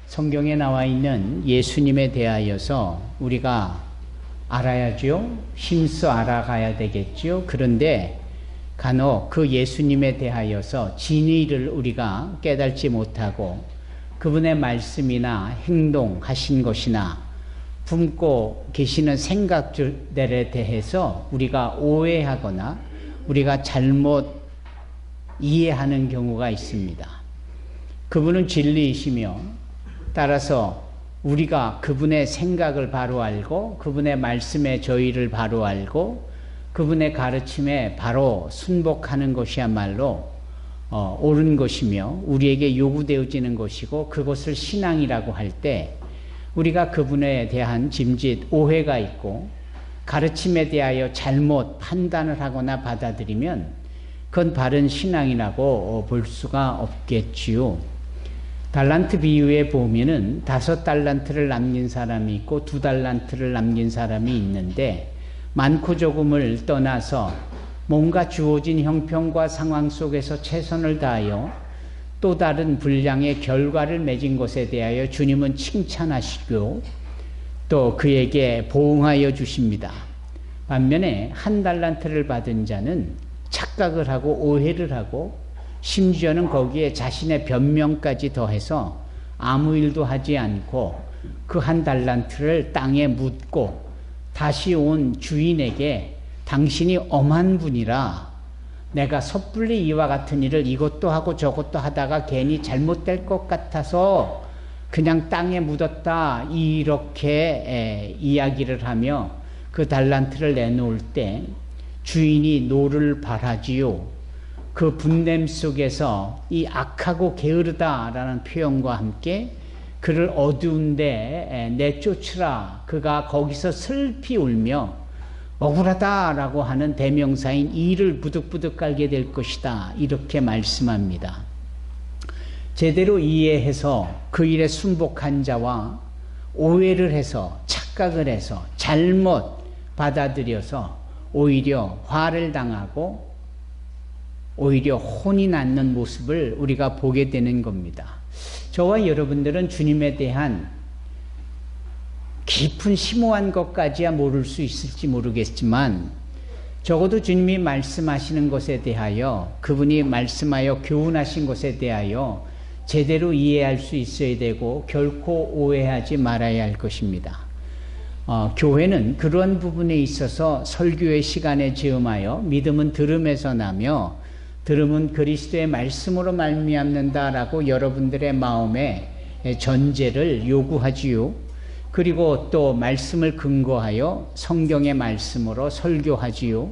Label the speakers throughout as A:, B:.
A: 성경에 나와 있는 예수님에 대하여서 우리가 알아야죠. 힘써 알아가야 되겠죠. 그런데 간혹 그 예수님에 대하여서 진의를 우리가 깨닫지 못하고 그분의 말씀이나 행동하신 것이나 품고 계시는 생각들에 대해서 우리가 오해하거나 우리가 잘못 이해하는 경우가 있습니다. 그분은 진리이시며 따라서 우리가 그분의 생각을 바로 알고 그분의 말씀에 저희를 바로 알고 그분의 가르침에 바로 순복하는 것이야말로 옳은 것이며 우리에게 요구되어지는 것이고 그것을 신앙이라고 할 때 우리가 그분에 대한 짐짓 오해가 있고 가르침에 대하여 잘못 판단을 하거나 받아들이면 그건 바른 신앙이라고 볼 수가 없겠지요. 달란트 비유에 보면은 5달란트를 남긴 사람이 있고 2달란트를 남긴 사람이 있는데 많고 조금을 떠나서 뭔가 주어진 형편과 상황 속에서 최선을 다하여 또 다른 분량의 결과를 맺은 것에 대하여 주님은 칭찬하시고 또 그에게 보응하여 주십니다. 반면에 1달란트를 받은 자는 착각을 하고 오해를 하고 심지어는 거기에 자신의 변명까지 더해서 아무 일도 하지 않고 그 1달란트를 땅에 묻고 다시 온 주인에게 당신이 엄한 분이라 내가 섣불리 이와 같은 일을 이것도 하고 저것도 하다가 괜히 잘못될 것 같아서 그냥 땅에 묻었다 이렇게 이야기를 하며 그 달란트를 내놓을 때 주인이 노를 발하지요. 그 분냄 속에서 이 악하고 게으르다라는 표현과 함께 그를 어두운데 내쫓으라. 그가 거기서 슬피 울며 억울하다라고 하는 대명사인 이를 부득부득 깔게 될 것이다. 이렇게 말씀합니다. 제대로 이해해서 그 일에 순복한 자와 오해를 해서 착각을 해서 잘못 받아들여서 오히려 화를 당하고 오히려 혼이 나는 모습을 우리가 보게 되는 겁니다. 저와 여러분들은 주님에 대한 깊은 심오한 것까지야 모를 수 있을지 모르겠지만 적어도 주님이 말씀하시는 것에 대하여 그분이 말씀하여 교훈하신 것에 대하여 제대로 이해할 수 있어야 되고 결코 오해하지 말아야 할 것입니다. 교회는 그러한 부분에 있어서 설교의 시간에 즈음하여 믿음은 들음에서 나며 들음은 그리스도의 말씀으로 말미암는다라고 여러분들의 마음에 전제를 요구하지요. 그리고 또 말씀을 근거하여 성경의 말씀으로 설교하지요.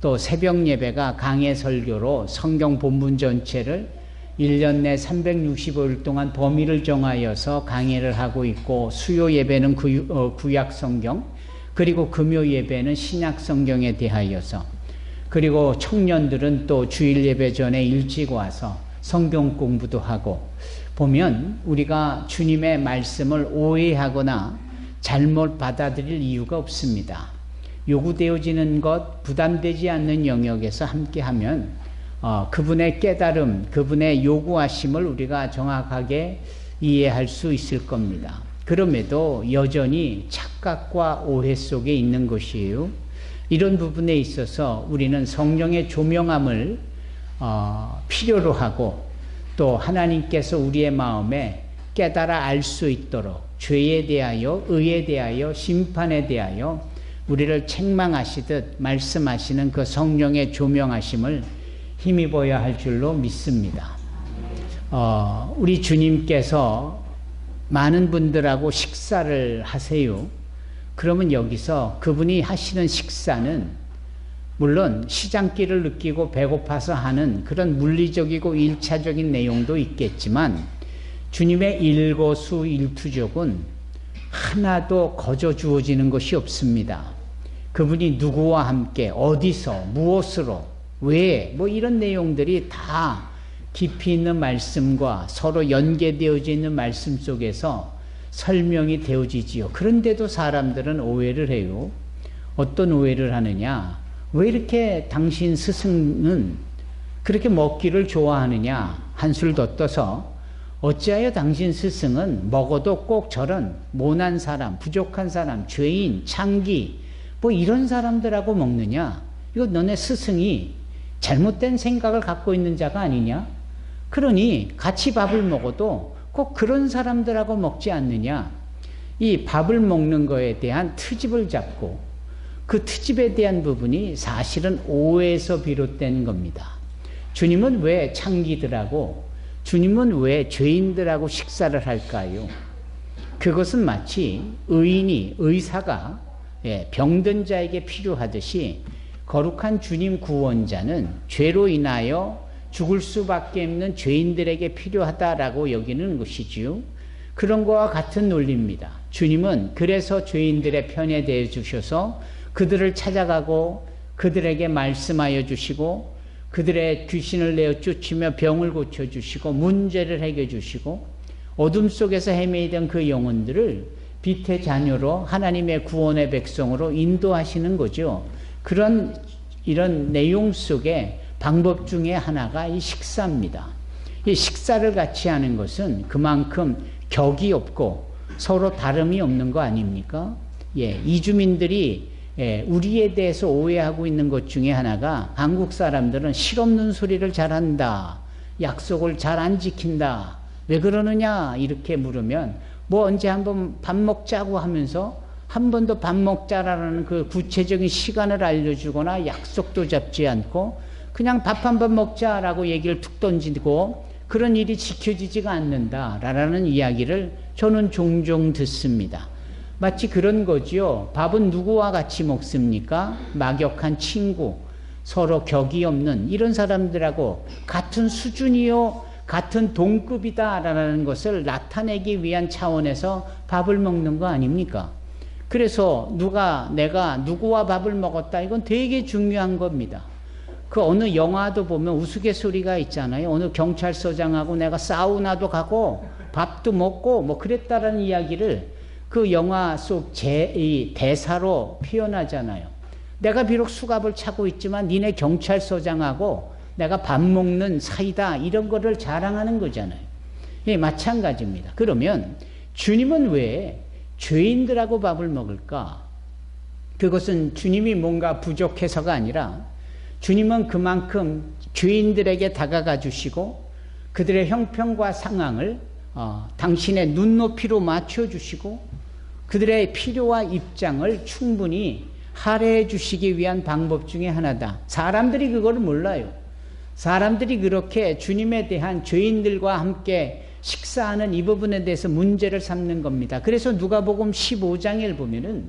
A: 또 새벽 예배가 강해 설교로 성경 본문 전체를 1년 내 365일 동안 범위를 정하여서 강해를 하고 있고 수요 예배는 구약 성경 그리고 금요 예배는 신약 성경에 대하여서 그리고 청년들은 또 주일 예배 전에 일찍 와서 성경 공부도 하고 보면 우리가 주님의 말씀을 오해하거나 잘못 받아들일 이유가 없습니다. 요구되어지는 것, 부담되지 않는 영역에서 함께하면 그분의 깨달음, 그분의 요구하심을 우리가 정확하게 이해할 수 있을 겁니다. 그럼에도 여전히 착각과 오해 속에 있는 것이에요. 이런 부분에 있어서 우리는 성령의 조명함을 필요로 하고 또 하나님께서 우리의 마음에 깨달아 알 수 있도록 죄에 대하여 의에 대하여 심판에 대하여 우리를 책망하시듯 말씀하시는 그 성령의 조명하심을 힘입어야 할 줄로 믿습니다. 우리 주님께서 많은 분들하고 식사를 하세요. 그러면 여기서 그분이 하시는 식사는 물론 시장길을 느끼고 배고파서 하는 그런 물리적이고 일차적인 내용도 있겠지만 주님의 일거수일투족은 하나도 거저 주어지는 것이 없습니다. 그분이 누구와 함께 어디서 무엇으로 왜 이런 내용들이 다 깊이 있는 말씀과 서로 연계되어져 있는 말씀 속에서 설명이 되어지지요. 그런데도 사람들은 오해를 해요. 어떤 오해를 하느냐? 왜 이렇게 당신 스승은 그렇게 먹기를 좋아하느냐? 한술 더 떠서 어찌하여 당신 스승은 먹어도 꼭 저런 모난 사람, 부족한 사람, 죄인, 창기 뭐 이런 사람들하고 먹느냐? 이거 너네 스승이 잘못된 생각을 갖고 있는 자가 아니냐? 그러니 같이 밥을 먹어도 꼭 그런 사람들하고 먹지 않느냐? 이 밥을 먹는 거에 대한 트집을 잡고 그 트집에 대한 부분이 사실은 오해에서 비롯된 겁니다. 주님은 왜 창기들하고 주님은 왜 죄인들하고 식사를 할까요? 그것은 마치 의사가 병든 자에게 필요하듯이 거룩한 주님 구원자는 죄로 인하여 죽을 수밖에 없는 죄인들에게 필요하다라고 여기는 것이지요. 그런 것과 같은 논리입니다. 주님은 그래서 죄인들의 편에 대해 주셔서 그들을 찾아가고 그들에게 말씀하여 주시고 그들의 귀신을 내어 쫓으며 병을 고쳐주시고 문제를 해결해 주시고 어둠 속에서 헤매이던 그 영혼들을 빛의 자녀로 하나님의 구원의 백성으로 인도하시는 거죠. 이런 내용 속에 방법 중에 하나가 이 식사입니다. 이 식사를 같이 하는 것은 그만큼 격이 없고 서로 다름이 없는 거 아닙니까? 이주민들이 우리에 대해서 오해하고 있는 것 중에 하나가 한국 사람들은 실없는 소리를 잘한다. 약속을 잘 안 지킨다. 왜 그러느냐? 이렇게 물으면 뭐 언제 한번 밥 먹자고 하면서 한 번도 밥 먹자라는 그 구체적인 시간을 알려주거나 약속도 잡지 않고 그냥 밥 한 번 먹자라고 얘기를 툭 던지고 그런 일이 지켜지지가 않는다라는 이야기를 저는 종종 듣습니다. 마치 그런 거지요. 밥은 누구와 같이 먹습니까? 막역한 친구, 서로 격이 없는 이런 사람들하고 같은 수준이요, 같은 동급이다라는 것을 나타내기 위한 차원에서 밥을 먹는 거 아닙니까? 그래서 내가 누구와 밥을 먹었다, 이건 되게 중요한 겁니다. 그 어느 영화도 보면 우스갯소리가 있잖아요. 어느 경찰서장하고 내가 사우나도 가고 밥도 먹고 뭐 그랬다라는 이야기를 그 영화 속 이 대사로 표현하잖아요. 내가 비록 수갑을 차고 있지만 니네 경찰서장하고 내가 밥 먹는 사이다, 이런 거를 자랑하는 거잖아요. 마찬가지입니다. 그러면 주님은 왜 죄인들하고 밥을 먹을까? 그것은 주님이 뭔가 부족해서가 아니라 주님은 그만큼 죄인들에게 다가가 주시고 그들의 형편과 상황을 당신의 눈높이로 맞춰주시고 그들의 필요와 입장을 충분히 할애해 주시기 위한 방법 중에 하나다. 사람들이 그걸 몰라요. 사람들이 그렇게 주님에 대한 죄인들과 함께 식사하는 이 부분에 대해서 문제를 삼는 겁니다. 그래서 누가복음 15장을 보면은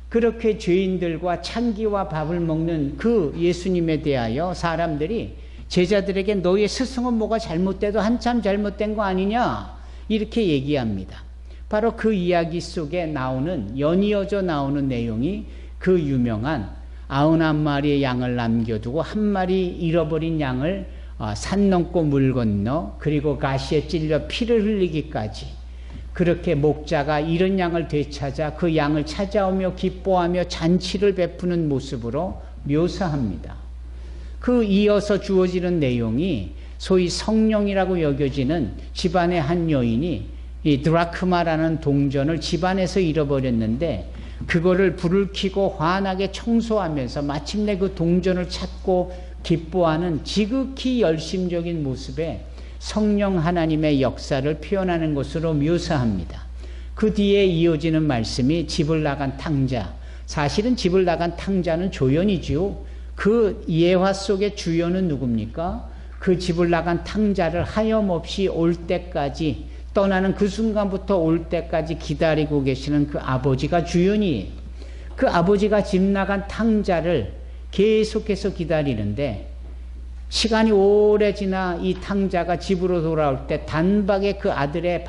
A: 그렇게 죄인들과 창기와 밥을 먹는 그 예수님에 대하여 사람들이 제자들에게 너의 스승은 뭐가 잘못돼도 한참 잘못된 거 아니냐, 이렇게 얘기합니다. 바로 그 이야기 속에 연이어져 나오는 내용이 그 유명한 99마리의 양을 남겨두고 한 마리 잃어버린 양을 산 넘고 물 건너 그리고 가시에 찔려 피를 흘리기까지 그렇게 목자가 잃은 양을 되찾아 그 양을 찾아오며 기뻐하며 잔치를 베푸는 모습으로 묘사합니다. 그 이어서 주어지는 내용이 소위 성령이라고 여겨지는 집안의 한 여인이 이 드라크마라는 동전을 집안에서 잃어버렸는데 그거를 불을 켜고 환하게 청소하면서 마침내 그 동전을 찾고 기뻐하는 지극히 열심적인 모습에 성령 하나님의 역사를 표현하는 것으로 묘사합니다. 그 뒤에 이어지는 말씀이 집을 나간 탕자. 사실은 집을 나간 탕자는 조연이지요. 그 예화 속의 주연은 누굽니까? 그 집을 나간 탕자를 하염없이 올 때까지, 떠나는 그 순간부터 올 때까지 기다리고 계시는 그 아버지가 주연이에요. 그 아버지가 집 나간 탕자를 계속해서 기다리는데 시간이 오래 지나 이 탕자가 집으로 돌아올 때 단박에 그 아들의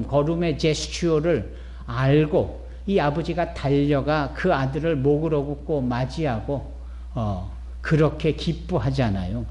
A: 걸음의 제스처를 알고 이 아버지가 달려가 그 아들을 목으로 긋고 맞이하고 그렇게 기뻐하잖아요.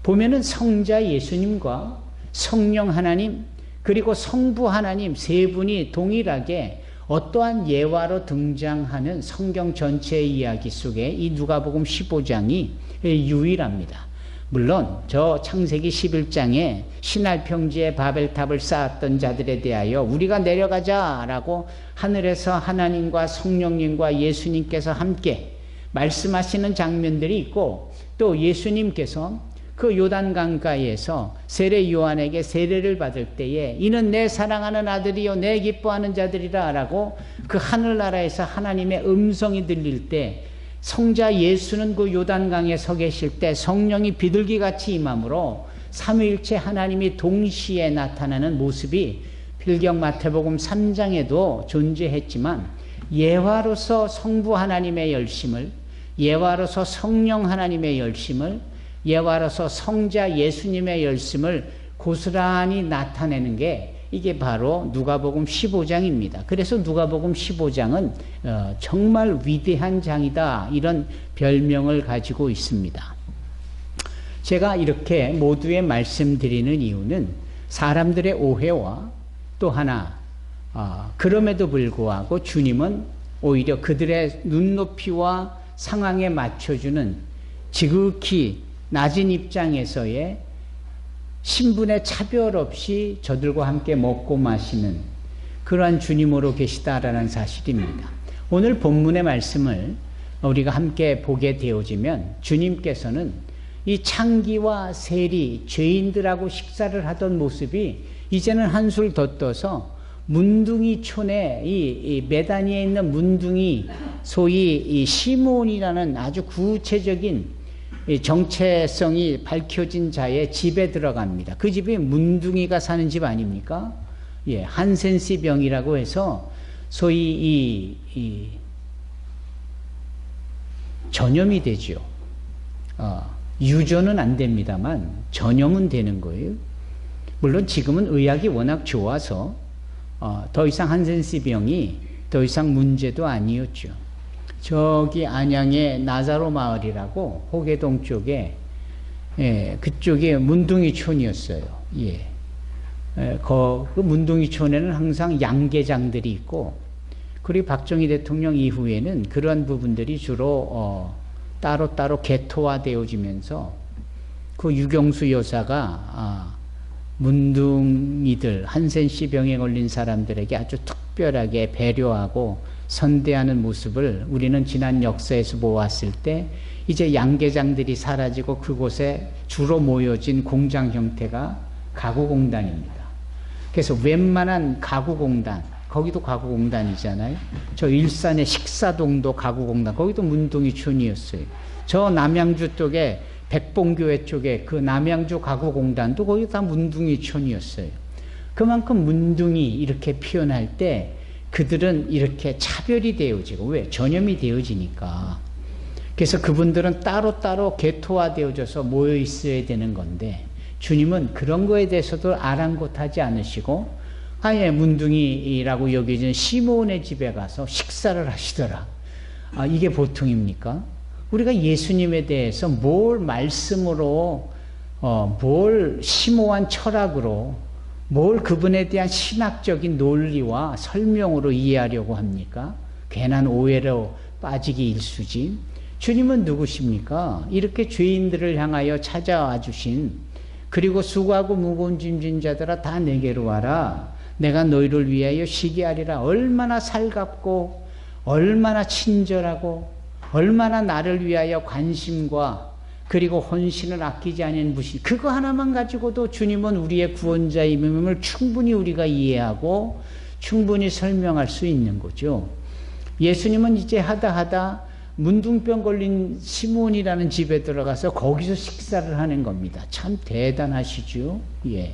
A: 보면은 성자 예수님과 성령 하나님 그리고 성부 하나님 세 분이 동일하게 어떠한 예화로 등장하는 성경 전체의 이야기 속에 이 누가복음 15장이 유일합니다. 물론 저 창세기 11장에 신할 평지에 바벨탑을 쌓았던 자들에 대하여 우리가 내려가자라고 하늘에서 하나님과 성령님과 예수님께서 함께 말씀하시는 장면들이 있고, 또 예수님께서 그 요단 강가에서 세례 요한에게 세례를 받을 때에 이는 내 사랑하는 아들이요 내 기뻐하는 자들이라 라고 그 하늘나라에서 하나님의 음성이 들릴 때, 성자 예수는 그 요단강에 서 계실 때 성령이 비둘기같이 임함으로 삼위일체 하나님이 동시에 나타나는 모습이 필경 마태복음 3장에도 존재했지만, 예화로서 성부 하나님의 열심을, 예화로서 성령 하나님의 열심을, 예화로서 성자 예수님의 열심을 고스란히 나타내는 게 이게 바로 누가복음 15장입니다. 그래서 누가복음 15장은 정말 위대한 장이다, 이런 별명을 가지고 있습니다. 제가 이렇게 모두에 말씀드리는 이유는 사람들의 오해와 또 하나, 그럼에도 불구하고 주님은 오히려 그들의 눈높이와 상황에 맞춰주는 지극히 낮은 입장에서의 신분의 차별 없이 저들과 함께 먹고 마시는 그러한 주님으로 계시다라는 사실입니다. 오늘 본문의 말씀을 우리가 함께 보게 되어지면 주님께서는 이 창기와 세리, 죄인들하고 식사를 하던 모습이 이제는 한술 더 떠서 문둥이촌에 이 메다니에 있는 문둥이, 소위 이 시몬이라는 아주 구체적인 정체성이 밝혀진 자의 집에 들어갑니다. 그 집이 문둥이가 사는 집 아닙니까? 예, 한센시 병이라고 해서 소위 이 전염이 되죠. 유전은 안 됩니다만 전염은 되는 거예요. 물론 지금은 의학이 워낙 좋아서 더 이상 한센시 병이 더 이상 문제도 아니었죠. 저기 안양의 나사로 마을이라고 호계동 쪽에, 예, 그쪽에 문둥이촌이었어요. 예. 그 문둥이촌에는 항상 양계장들이 있고, 그리고 박정희 대통령 이후에는 그런 부분들이 주로 따로따로 개토화되어지면서 그 유경수 여사가 문둥이들, 한센시 병에 걸린 사람들에게 아주 특별하게 배려하고 선대하는 모습을 우리는 지난 역사에서 보았을 때, 이제 양계장들이 사라지고 그곳에 주로 모여진 공장 형태가 가구공단입니다. 그래서 웬만한 가구공단, 거기도 가구공단이잖아요. 저 일산의 식사동도 가구공단, 거기도 문둥이촌이었어요. 저 남양주 쪽에 백봉교회 쪽에 그 남양주 가구공단도 거기 다 문둥이촌이었어요. 그만큼 문둥이 이렇게 표현할 때 그들은 이렇게 차별이 되어지고, 왜? 전염이 되어지니까. 그래서 그분들은 따로따로 개토화되어져서 모여 있어야 되는 건데, 주님은 그런 거에 대해서도 아랑곳하지 않으시고 아예 문둥이라고 여겨지는 시몬의 집에 가서 식사를 하시더라. 이게 보통입니까? 우리가 예수님에 대해서 뭘 말씀으로, 뭘 심오한 철학으로, 뭘 그분에 대한 신학적인 논리와 설명으로 이해하려고 합니까? 괜한 오해로 빠지기 일쑤지. 주님은 누구십니까? 이렇게 죄인들을 향하여 찾아와 주신, 그리고 수고하고 무거운 짐진 자들아 다 내게로 와라. 내가 너희를 위하여 쉬게 하리라. 얼마나 살갑고 얼마나 친절하고 얼마나 나를 위하여 관심과 그리고 헌신을 아끼지 않은 분이, 그거 하나만 가지고도 주님은 우리의 구원자임을 충분히 우리가 이해하고 충분히 설명할 수 있는 거죠. 예수님은 이제 하다 문둥병 걸린 시몬이라는 집에 들어가서 거기서 식사를 하는 겁니다. 참 대단하시죠. 예.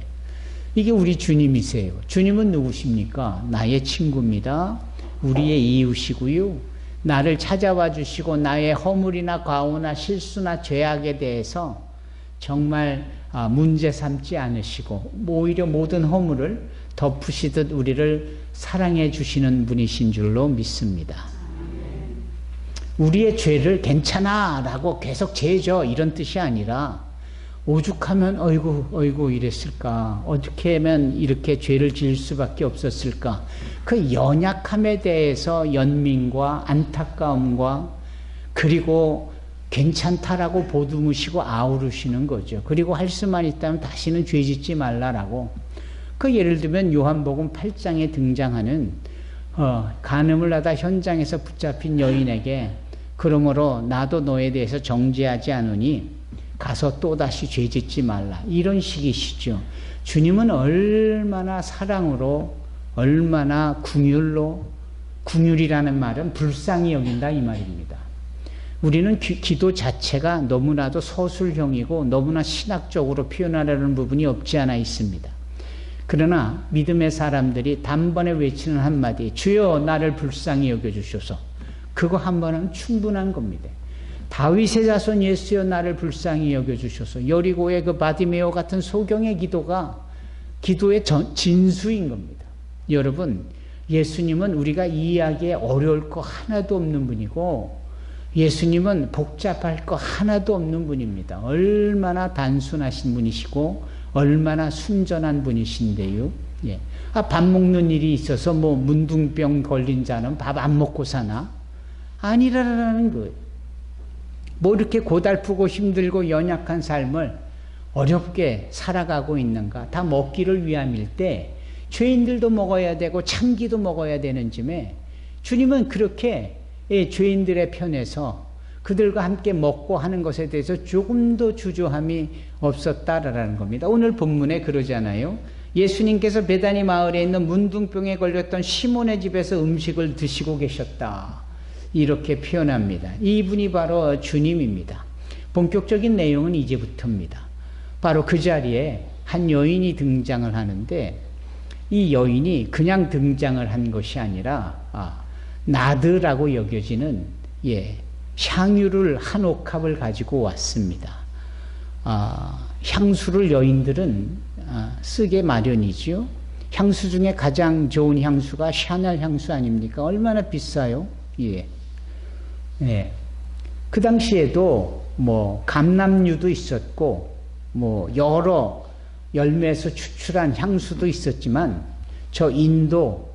A: 이게 우리 주님이세요. 주님은 누구십니까? 나의 친구입니다. 우리의 이웃이고요. 나를 찾아와 주시고 나의 허물이나 과오나 실수나 죄악에 대해서 정말 문제 삼지 않으시고 오히려 모든 허물을 덮으시듯 우리를 사랑해 주시는 분이신 줄로 믿습니다. 우리의 죄를 괜찮아 라고 계속 죄져 이런 뜻이 아니라, 오죽하면 어이구 이랬을까, 어떻게 하면 이렇게 죄를 지을 수밖에 없었을까, 그 연약함에 대해서 연민과 안타까움과 그리고 괜찮다라고 보듬으시고 아우르시는 거죠. 그리고 할 수만 있다면 다시는 죄 짓지 말라라고. 그 예를 들면 요한복음 8장에 등장하는 간음을 하다 현장에서 붙잡힌 여인에게 그러므로 나도 너에 대해서 정죄하지 않으니 가서 또다시 죄 짓지 말라. 이런 식이시죠. 주님은 얼마나 사랑으로 얼마나 궁율로, 궁율이라는 말은 불쌍히 여긴다 이 말입니다. 우리는 기도 자체가 너무나도 서술형이고 너무나 신학적으로 표현하려는 부분이 없지 않아 있습니다. 그러나 믿음의 사람들이 단번에 외치는 한마디, 주여 나를 불쌍히 여겨주소서. 그거 한 번은 충분한 겁니다. 다윗의 자손 예수여 나를 불쌍히 여겨주소서. 여리고의 그 바디메오 같은 소경의 기도가 기도의 진수인 겁니다. 여러분, 예수님은 우리가 이해하기에 어려울 거 하나도 없는 분이고 예수님은 복잡할 거 하나도 없는 분입니다. 얼마나 단순하신 분이시고 얼마나 순전한 분이신데요. 예. 밥 먹는 일이 있어서 뭐 문둥병 걸린 자는 밥 안 먹고 사나? 아니라는 거예요. 뭐 이렇게 고달프고 힘들고 연약한 삶을 어렵게 살아가고 있는가? 다 먹기를 위함일 때 죄인들도 먹어야 되고 창기도 먹어야 되는 쯤에 주님은 그렇게 죄인들의 편에서 그들과 함께 먹고 하는 것에 대해서 조금도 주저함이 없었다라는 겁니다. 오늘 본문에 그러잖아요. 예수님께서 베다니 마을에 있는 문둥병에 걸렸던 시몬의 집에서 음식을 드시고 계셨다. 이렇게 표현합니다. 이분이 바로 주님입니다. 본격적인 내용은 이제부터입니다. 바로 그 자리에 한 여인이 등장을 하는데 이 여인이 그냥 등장을 한 것이 아니라 나드라고 여겨지는 향유를 한 옥합을 가지고 왔습니다. 향수를 여인들은 쓰게 마련이지요. 향수 중에 가장 좋은 향수가 샤넬 향수 아닙니까? 얼마나 비싸요? 예. 예. 그 당시에도 뭐 감람류도 있었고 뭐 여러 열매에서 추출한 향수도 있었지만 저 인도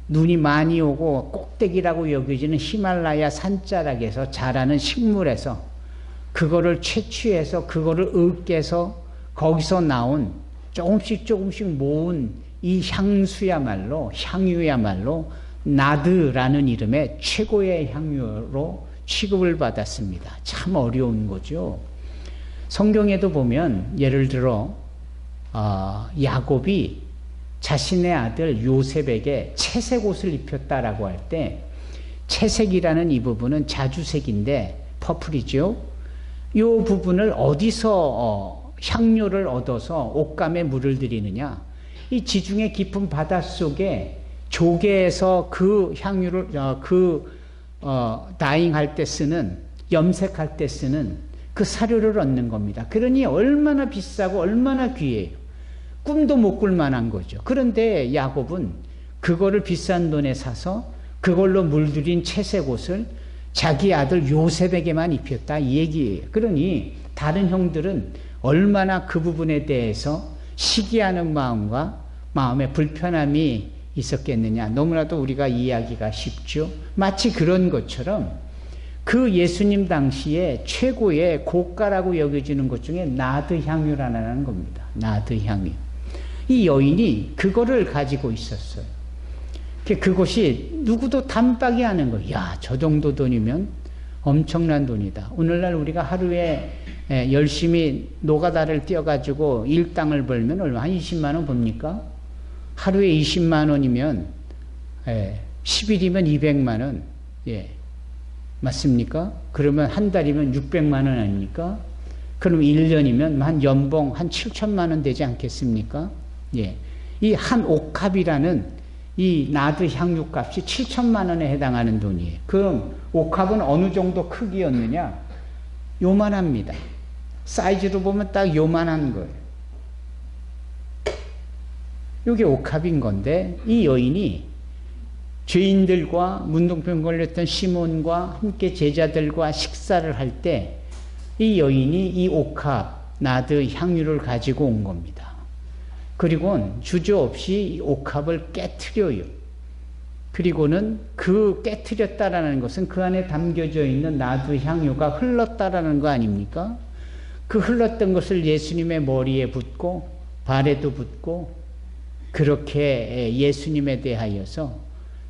A: 눈이 많이 오고 꼭대기라고 여겨지는 히말라야 산자락에서 자라는 식물에서 그거를 채취해서 그거를 으깨서 거기서 나온 조금씩 모은 이 향수야말로 향유야말로 나드라는 이름의 최고의 향유로 취급을 받았습니다. 참 어려운 거죠. 성경에도 보면 예를 들어 야곱이 자신의 아들 요셉에게 채색 옷을 입혔다라고 할 때 채색이라는 이 부분은 자주색인데 퍼플이죠. 이 부분을 어디서 향료를 얻어서 옷감에 물을 들이느냐? 이 지중해 깊은 바닷속에 조개에서 그 향유를 다잉할 때 쓰는 염색할 때 쓰는 그 사료를 얻는 겁니다. 그러니 얼마나 비싸고 얼마나 귀해요. 꿈도 못 꿀 만한 거죠. 그런데 야곱은 그거를 비싼 돈에 사서 그걸로 물들인 채색 옷을 자기 아들 요셉에게만 입혔다 이 얘기예요. 그러니 다른 형들은 얼마나 그 부분에 대해서 시기하는 마음과 마음의 불편함이 있었겠느냐. 너무나도 우리가 이해하기가 쉽죠. 마치 그런 것처럼 그 예수님 당시에 최고의 고가라고 여겨지는 것 중에 나드 향유라는 겁니다. 나드 향유. 이 여인이 그거를 가지고 있었어요. 그것이 누구도 단박이 하는 거예요. 야, 저 정도 돈이면 엄청난 돈이다. 오늘날 우리가 하루에 열심히 노가다를 뛰어가지고 일당을 벌면 얼마? 한 20만 원 봅니까? 하루에 20만 원이면 10일이면 200만 원. 예. 맞습니까? 그러면 한 달이면 600만 원 아닙니까? 그럼 1년이면 한 연봉 한 7천만 원 되지 않겠습니까? 예. 이 한 옥합이라는 이 나드 향유 값이 7천만 원에 해당하는 돈이에요. 그럼 옥합은 어느 정도 크기였느냐? 요만합니다. 사이즈로 보면 딱 요만한 거예요. 이게 옥합인 건데 이 여인이 죄인들과 문둥병 걸렸던 시몬과 함께 제자들과 식사를 할 때 이 여인이 이 옥합 나드 향유를 가지고 온 겁니다. 그리고 주저없이 이 옥합을 깨트려요. 그리고는 그 깨트렸다라는 것은 그 안에 담겨져 있는 나두 향유가 흘렀다라는 거 아닙니까? 그 흘렀던 것을 예수님의 머리에 붓고 발에도 붓고 그렇게 예수님에 대하여서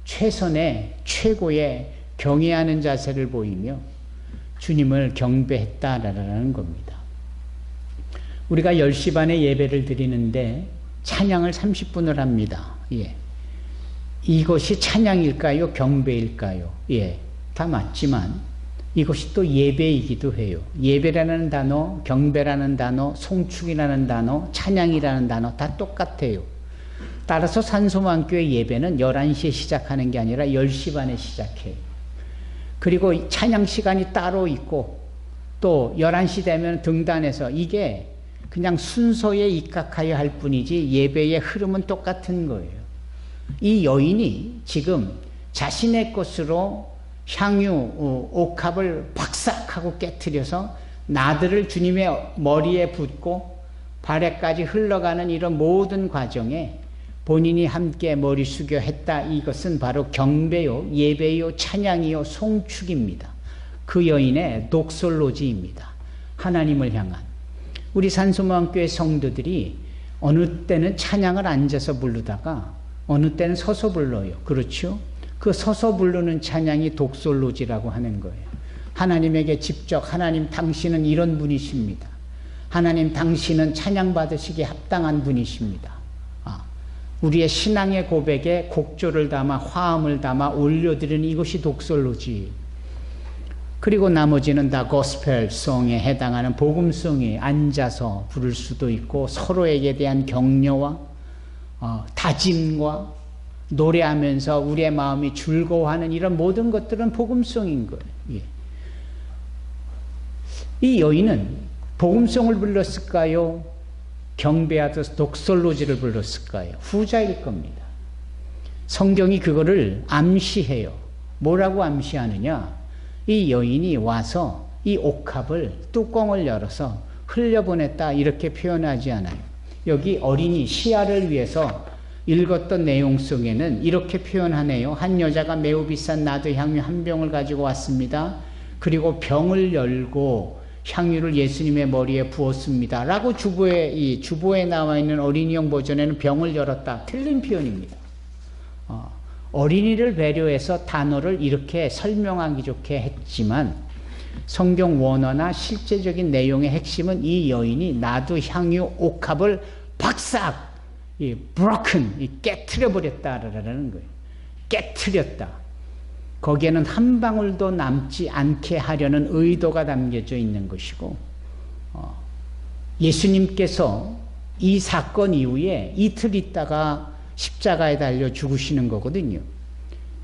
A: 최선의 최고의 경외하는 자세를 보이며 주님을 경배했다라는 겁니다. 우리가 10시 반에 예배를 드리는데 찬양을 30분을 합니다. 예. 이것이 찬양일까요? 경배일까요? 예. 다 맞지만 이것이 또 예배이기도 해요. 예배라는 단어, 경배라는 단어, 송축이라는 단어, 찬양이라는 단어 다 똑같아요. 따라서 산소마교회 예배는 11시에 시작하는 게 아니라 10시 반에 시작해요. 그리고 찬양 시간이 따로 있고 또 11시 되면 등단해서 이게 그냥 순서에 입각하여 할 뿐이지 예배의 흐름은 똑같은 거예요. 이 여인이 지금 자신의 것으로 향유 옥합을 박삭하고 깨트려서 나들을 주님의 머리에 붓고 발에까지 흘러가는 이런 모든 과정에 본인이 함께 머리 숙여 했다. 이것은 바로 경배요, 예배요, 찬양이요, 송축입니다. 그 여인의 독설로지입니다. 하나님을 향한. 우리 산소마교회 성도들이 어느 때는 찬양을 앉아서 부르다가 어느 때는 서서 불러요. 그렇죠? 그 서서 부르는 찬양이 독설로지라고 하는 거예요. 하나님에게 직접 하나님 당신은 이런 분이십니다. 하나님 당신은 찬양받으시기에 합당한 분이십니다. 우리의 신앙의 고백에 곡조를 담아 화음을 담아 올려드리는 이것이 독설로지. 그리고 나머지는 다 고스펠송에 해당하는 복음송이 앉아서 부를 수도 있고 서로에게 대한 격려와 다짐과 노래하면서 우리의 마음이 즐거워하는 이런 모든 것들은 복음송인 거예요. 예. 이 여인은 복음송을 불렀을까요? 경배하듯 독설로지를 불렀을까요? 후자일 겁니다. 성경이 그거를 암시해요. 뭐라고 암시하느냐? 이 여인이 와서 이 옥합을 뚜껑을 열어서 흘려보냈다 이렇게 표현하지 않아요. 여기 어린이 시야를 위해서 읽었던 내용 속에는 이렇게 표현하네요. 한 여자가 매우 비싼 나도 향유 한 병을 가지고 왔습니다. 그리고 병을 열고 향유를 예수님의 머리에 부었습니다. 라고 주보에 나와 있는 어린이용 버전에는 병을 열었다. 틀린 표현입니다. 어린이를 배려해서 단어를 이렇게 설명하기 좋게 했지만 성경 원어나 실제적인 내용의 핵심은 이 여인이 나도 향유 옥합을 박삭 broken 깨트려 버렸다라는 거예요. 깨트렸다. 거기에는 한 방울도 남지 않게 하려는 의도가 담겨져 있는 것이고 예수님께서 이 사건 이후에 이틀 있다가 십자가에 달려 죽으시는 거거든요.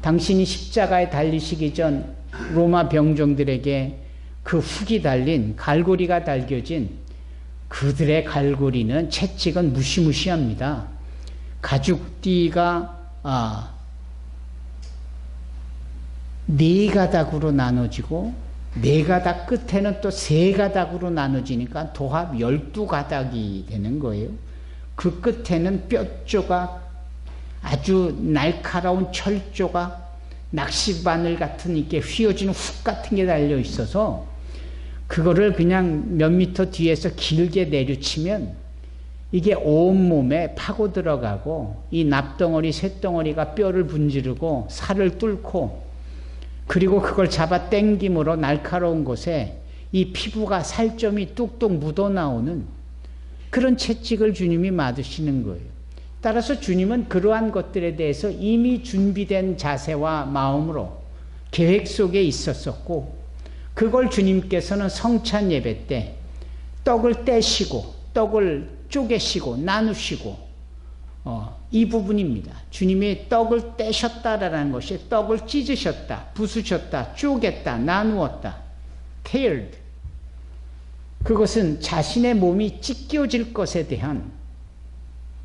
A: 당신이 십자가에 달리시기 전 로마 병정들에게 그 훅이 달린 갈고리가 달겨진 그들의 갈고리는 채찍은 무시무시합니다. 가죽띠가 4가닥으로 나눠지고 4가닥 끝에는 또 3가닥으로 나눠지니까 도합 12가닥이 되는 거예요. 그 끝에는 뼈 조각, 아주 날카로운 철 조각, 낚시바늘 같은 이렇게 휘어지는 훅 같은 게 달려 있어서 그거를 그냥 몇 미터 뒤에서 길게 내려치면 이게 온몸에 파고 들어가고 이 납덩어리, 쇳덩어리가 뼈를 분지르고 살을 뚫고 그리고 그걸 잡아 당김으로 날카로운 곳에 이 피부가 살점이 뚝뚝 묻어나오는 그런 채찍을 주님이 맞으시는 거예요. 따라서 주님은 그러한 것들에 대해서 이미 준비된 자세와 마음으로 계획 속에 있었었고 그걸 주님께서는 성찬 예배 때 떡을 떼시고 떡을 쪼개시고 나누시고 이 부분입니다. 주님이 떡을 떼셨다라는 것이 떡을 찢으셨다, 부수셨다, 쪼갰다, 나누었다. teared. 그것은 자신의 몸이 찢겨질 것에 대한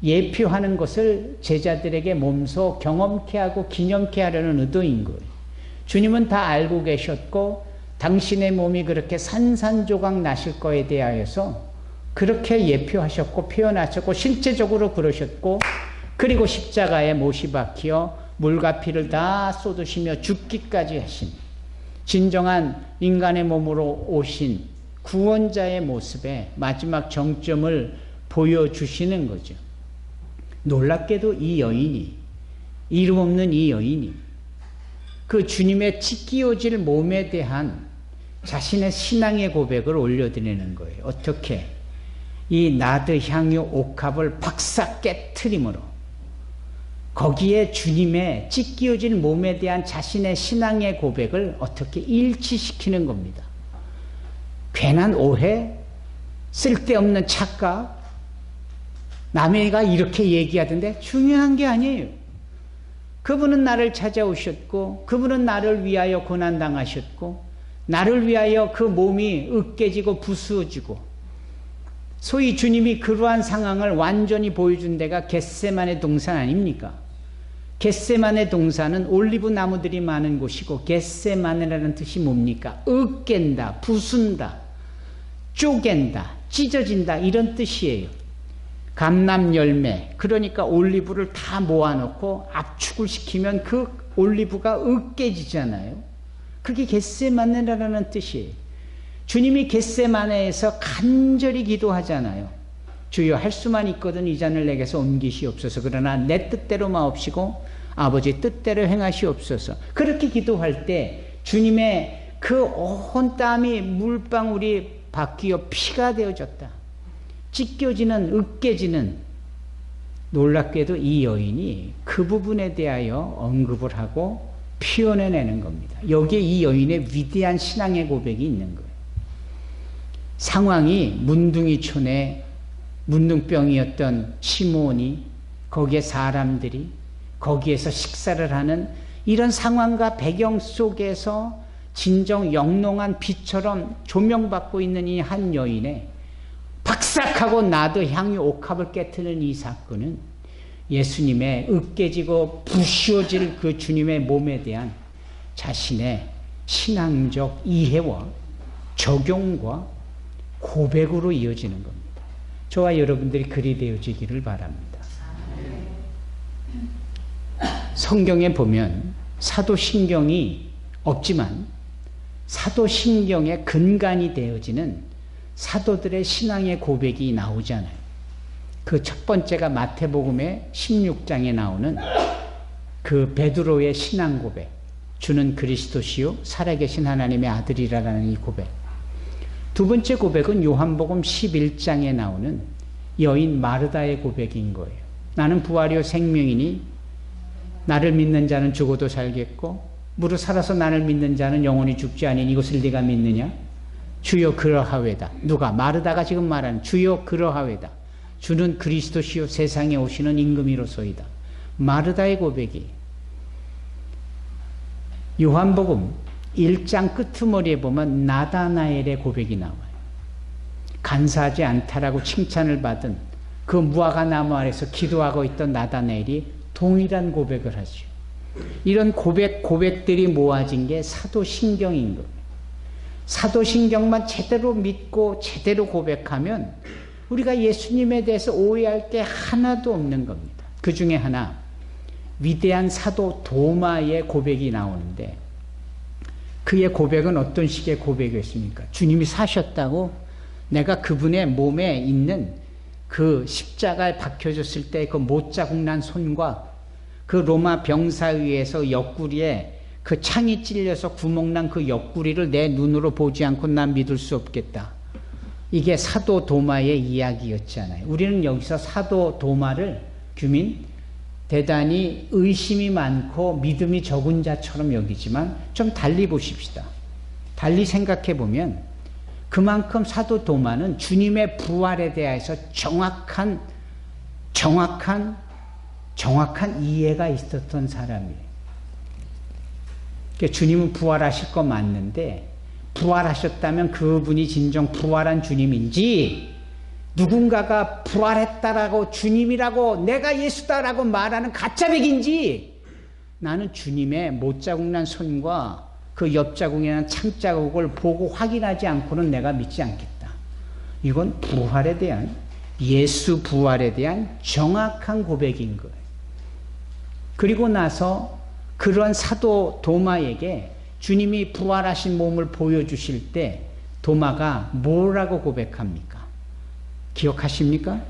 A: 예표하는 것을 제자들에게 몸소 경험케 하고 기념케 하려는 의도인 거예요. 주님은 다 알고 계셨고 당신의 몸이 그렇게 산산조각 나실 거에 대하여서 그렇게 예표하셨고 표현하셨고 실제적으로 그러셨고 그리고 십자가에 못이 박혀 물과 피를 다 쏟으시며 죽기까지 하신 진정한 인간의 몸으로 오신 구원자의 모습에 마지막 정점을 보여주시는 거죠. 놀랍게도 이 여인이, 이름 없는 이 여인이 그 주님의 찢기어질 몸에 대한 자신의 신앙의 고백을 올려드리는 거예요. 어떻게? 이 나드 향유 옥합을 박사 깨트림으로 거기에 주님의 찢기어질 몸에 대한 자신의 신앙의 고백을 어떻게 일치시키는 겁니다. 괜한 오해, 쓸데없는 착각, 남의가 이렇게 얘기하던데 중요한 게 아니에요. 그분은 나를 찾아오셨고 그분은 나를 위하여 고난당하셨고 나를 위하여 그 몸이 으깨지고 부수어지고 소위 주님이 그러한 상황을 완전히 보여준 데가 겟세마네 동산 아닙니까? 겟세마네 동산은 올리브 나무들이 많은 곳이고 겟세마네라는 뜻이 뭡니까? 으깬다, 부순다, 쪼갠다, 찢어진다 이런 뜻이에요. 감람 열매, 그러니까 올리브를 다 모아놓고 압축을 시키면 그 올리브가 으깨지잖아요. 그게 겟세마네라는 뜻이에요. 주님이 겟세마네에서 간절히 기도하잖아요. 주여 할 수만 있거든 이 잔을 내게서 옮기시옵소서. 그러나 내 뜻대로 마옵시고 아버지 뜻대로 행하시옵소서. 그렇게 기도할 때 주님의 그 온 땀이 물방울이 바뀌어 피가 되어졌다. 찢겨지는 으깨지는 놀랍게도 이 여인이 그 부분에 대하여 언급을 하고 표현해내는 겁니다. 여기에 이 여인의 위대한 신앙의 고백이 있는 거예요. 상황이 문둥이촌에 문둥병이었던 시몬이 거기에 사람들이 거기에서 식사를 하는 이런 상황과 배경 속에서 진정 영롱한 빛처럼 조명받고 있는 이 한 여인의 박삭하고 나도 향유 옥합을 깨트는 이 사건은 예수님의 으깨지고 부시어질 그 주님의 몸에 대한 자신의 신앙적 이해와 적용과 고백으로 이어지는 겁니다. 저와 여러분들이 그리 되어지기를 바랍니다. 성경에 보면 사도신경이 없지만 사도신경의 근간이 되어지는 사도들의 신앙의 고백이 나오잖아요. 그 첫 번째가 마태복음의 16장에 나오는 그 베드로의 신앙 고백, 주는 그리스도시요 살아계신 하나님의 아들이라는 이 고백. 두 번째 고백은 요한복음 11장에 나오는 여인 마르다의 고백인 거예요. 나는 부활이요 생명이니 나를 믿는 자는 죽어도 살겠고 무릇 살아서 나를 믿는 자는 영원히 죽지 아니니 이것을 네가 믿느냐? 주여 그러하외다. 누가? 마르다가 지금 말하는 주여 그러하외다. 주는 그리스도시요 세상에 오시는 임금이로소이다. 마르다의 고백이 요한복음 1장 끄트머리에 보면 나다나엘의 고백이 나와요. 간사하지 않다라고 칭찬을 받은 그 무화과 나무 아래서 기도하고 있던 나다나엘이 동일한 고백을 하죠. 이런 고백들이 모아진 게 사도신경인 거예요. 사도신경만 제대로 믿고 제대로 고백하면 우리가 예수님에 대해서 오해할 게 하나도 없는 겁니다. 그 중에 하나 위대한 사도 도마의 고백이 나오는데 그의 고백은 어떤 식의 고백이었습니까? 주님이 사셨다고 내가 그분의 몸에 있는 그 십자가에 박혀졌을 때 그 못자국 난 손과 그 로마 병사에 의해서 옆구리에 그 창이 찔려서 구멍난 그 옆구리를 내 눈으로 보지 않고 난 믿을 수 없겠다. 이게 사도 도마의 이야기였잖아요. 우리는 여기서 사도 도마를 규민 대단히 의심이 많고 믿음이 적은 자처럼 여기지만 좀 달리 보십시다. 달리 생각해 보면 그만큼 사도 도마는 주님의 부활에 대해서 정확한 이해가 있었던 사람이에요. 그러니까 주님은 부활하실 거 맞는데 부활하셨다면 그분이 진정 부활한 주님인지 누군가가 부활했다라고 주님이라고 내가 예수다라고 말하는 가짜백인지 나는 주님의 못자국 난 손과 그 옆자국에 난 창자국을 보고 확인하지 않고는 내가 믿지 않겠다. 이건 부활에 대한 예수 부활에 대한 정확한 고백인 거예요. 그리고 나서 그런 사도 도마에게 주님이 부활하신 몸을 보여주실 때 도마가 뭐라고 고백합니까? 기억하십니까?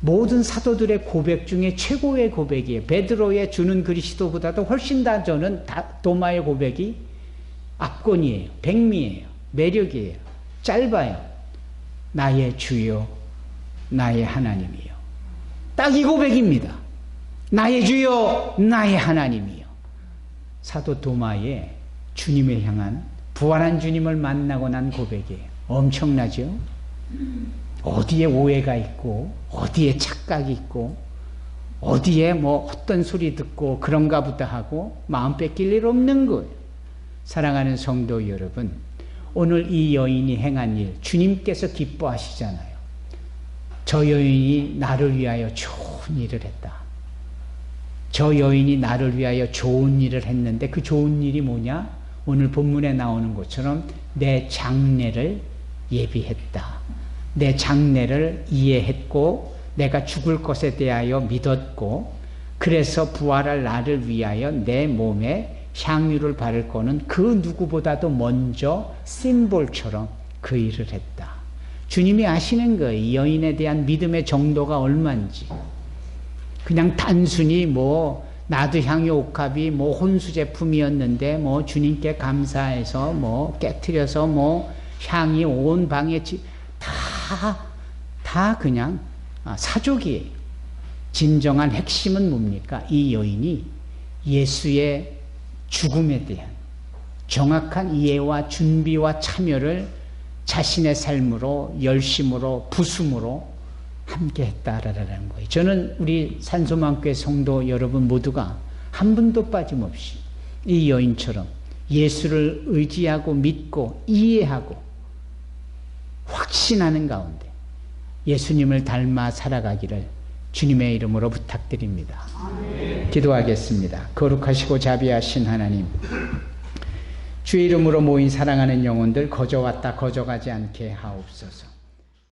A: 모든 사도들의 고백 중에 최고의 고백이에요. 베드로의 주는 그리스도보다도 훨씬 더 저는 도마의 고백이 압권이에요. 백미예요. 매력이에요. 짧아요. 나의 주요 나의 하나님이요. 딱 이 고백입니다. 나의 주요 나의 하나님이요. 사도 도마의 주님을 향한 부활한 주님을 만나고 난 고백이에요. 엄청나죠? 어디에 오해가 있고 어디에 착각이 있고 어디에 뭐 어떤 소리 듣고 그런가 보다 하고 마음 뺏길 일 없는 거예요. 사랑하는 성도 여러분, 오늘 이 여인이 행한 일 주님께서 기뻐하시잖아요. 저 여인이 나를 위하여 좋은 일을 했다. 저 여인이 나를 위하여 좋은 일을 했는데 그 좋은 일이 뭐냐? 오늘 본문에 나오는 것처럼 내 장례를 예비했다. 내 장례를 이해했고 내가 죽을 것에 대하여 믿었고 그래서 부활할 나를 위하여 내 몸에 향유를 바를 거는 그 누구보다도 먼저 심볼처럼 그 일을 했다. 주님이 아시는 거예요. 이 여인에 대한 믿음의 정도가 얼마인지. 그냥 단순히 뭐 나도 향유 옥합이 뭐 혼수 제품이었는데 뭐 주님께 감사해서 뭐 깨트려서 뭐 향이 온 방에 다 그냥 사족이에요. 진정한 핵심은 뭡니까? 이 여인이 예수의 죽음에 대한 정확한 이해와 준비와 참여를 자신의 삶으로 열심으로 부숨으로 함께 했다라는 거예요. 저는 우리 산소망교회 성도 여러분 모두가 한 분도 빠짐없이 이 여인처럼 예수를 의지하고 믿고 이해하고 확신하는 가운데 예수님을 닮아 살아가기를 주님의 이름으로 부탁드립니다. 아멘. 기도하겠습니다. 거룩하시고 자비하신 하나님, 주의 이름으로 모인 사랑하는 영혼들 거저 왔다 거저 가지 않게 하옵소서.